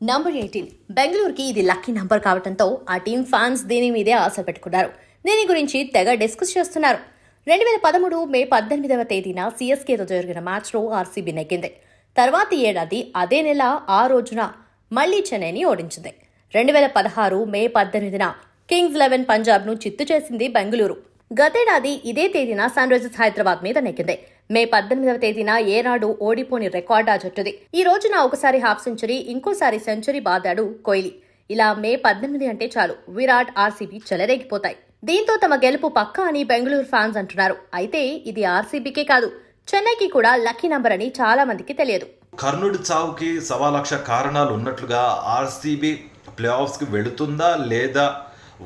Number 18 బెంగళూరుకి ఇది lucky number కావడంతో ఆ టీం ఫ్యాన్స్ దీని మీదే ఆశ పెట్టుకున్నారు. దీని గురించి తెగ డిస్కస్ చేస్తున్నారు. 2013 మే 18వ తేదీన సిఎస్కేతో జరిగిన మ్యాచ్లో ఆర్సీబీ నెగ్గింది. తర్వాతి ఏడాది అదే నెల ఆ రోజున మళ్లీ చెన్నైని ఓడించింది. 2016 మే 18న కింగ్స్ 11 పంజాబ్ను చిత్తు చేసింది బెంగళూరు. గతేడాది ఇదే తేదీన సన్ రైజర్స్ హైదరాబాద్ మీద నెగ్గింది. మే 18వ తేదీన ఏనాడు ఓడిపోని రికార్డ్ ఆ జట్టుది. ఈ రోజున ఒకసారి హాఫ్ సెంచరీ, ఇంకోసారి సెంచరీ బాదాడు కోహ్లీ. ఇలా మే 18 అంటే చాలు విరాట్, ఆర్సీబీ చెలరేగిపోతాయి. దీంతో తమ గెలుపు పక్కా అని బెంగళూరు ఫ్యాన్స్ అంటున్నారు. అయితే ఇది ఆర్సీబీకే కాదు, చెన్నైకి కూడా లక్కీ నంబర్ అని చాలా మందికి తెలియదు. కర్ణుడి చావుకి 1,00,000 కారణాలు ఉన్నట్లుగా ఆర్సీబీ ప్లే ఆఫ్స్కి వెళుతుందా లేదా,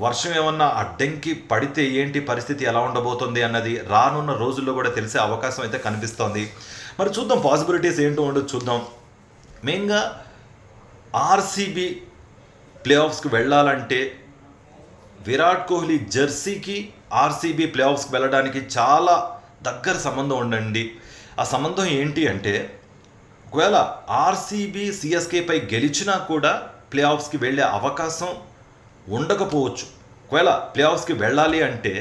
వర్షం ఏమన్నా అడ్డంకి పడితే ఏంటి పరిస్థితి ఎలా ఉండబోతుంది అన్నది రానున్న రోజుల్లో కూడా తెలిసే అవకాశం అయితే కనిపిస్తోంది. మరి చూద్దాం, పాసిబిలిటీస్ ఏంటో ఉండదు చూద్దాం. మెయిన్గా ఆర్సీబీ ప్లే ఆఫ్స్కి వెళ్ళాలంటే విరాట్ కోహ్లీ జెర్సీకి ఆర్సీబీ ప్లే ఆఫ్స్కి వెళ్ళడానికి చాలా దగ్గర సంబంధం ఉండండి. ఆ సంబంధం ఏంటి అంటే, ఒకవేళ ఆర్సీబీ సిఎస్కేపై గెలిచినా కూడా ప్లే ఆఫ్స్కి వెళ్ళే అవకాశం ఉండకపోవచ్చు. ఒకవేళ ప్లే ఆఫ్స్కి వెళ్ళాలి అంటే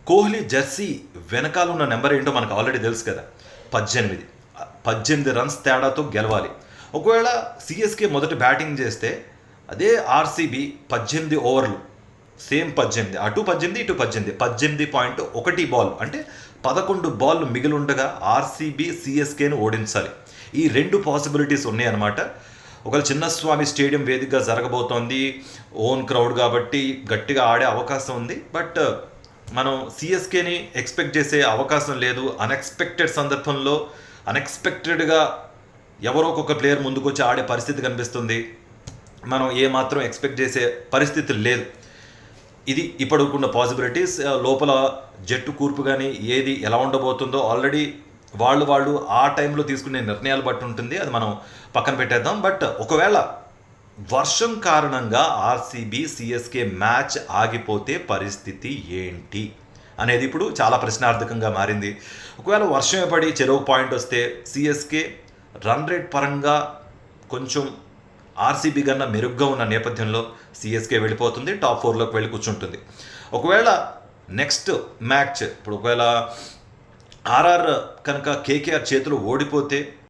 కోహ్లీ జెర్సీ వెనకాల ఉన్న నెంబర్ ఏంటో మనకు ఆల్రెడీ తెలుసు కదా, 18 రన్స్ తేడాతో గెలవాలి. ఒకవేళ సిఎస్కే మొదటి బ్యాటింగ్ చేస్తే అదే ఆర్సీబీ 18 ఓవర్లు, సేమ్ 18, అటు 18 ఇటు 18.1 బాల్ అంటే 11 బాల్ మిగిలి ఉండగా ఆర్సీబీ సిఎస్కేను ఓడించాలి. ఈ రెండు పాసిబిలిటీస్ ఉన్నాయన్నమాట. ఒకవేళ చిన్నస్వామి స్టేడియం వేదికగా జరగబోతోంది, ఓన్ క్రౌడ్ కాబట్టి గట్టిగా ఆడే అవకాశం ఉంది. బట్ మనం సిఎస్కేని ఎక్స్పెక్ట్ చేసే అవకాశం లేదు. అన్ఎక్స్పెక్టెడ్ సందర్భంలో అన్ఎక్స్పెక్టెడ్గా ఎవరో ఒక ప్లేయర్ ముందుకు వచ్చి ఆడే పరిస్థితి కనిపిస్తుంది. మనం ఏమాత్రం ఎక్స్పెక్ట్ చేసే పరిస్థితి లేదు. ఇది ఇప్పుడున్న పాసిబిలిటీస్. లోపల జట్టు కూర్పు కానీ ఏది ఎలా ఉండబోతుందో ఆల్రెడీ వాళ్ళు ఆ టైంలో తీసుకునే నిర్ణయాలు బట్టి ఉంటుంది, అది మనం పక్కన పెట్టేద్దాం. బట్ ఒకవేళ వర్షం కారణంగా ఆర్సీబీ సిఎస్కే మ్యాచ్ ఆగిపోతే పరిస్థితి ఏంటి అనేది ఇప్పుడు చాలా ప్రశ్నార్థకంగా మారింది. ఒకవేళ వర్షం పడి చెరువు పాయింట్ వస్తే సిఎస్కే రన్ రేట్ పరంగా కొంచెం ఆర్సీబీ కన్నా మెరుగ్గా ఉన్న నేపథ్యంలో సిఎస్కే వెళ్ళిపోతుంది, టాప్ 4లోకి వెళ్ళి కూర్చుంటుంది. ఒకవేళ నెక్స్ట్ మ్యాచ్ ఇప్పుడు ఒకవేళ ఆర్ఆర్ కనుక కేకేఆర్ చేతిలో ఓడిపోతే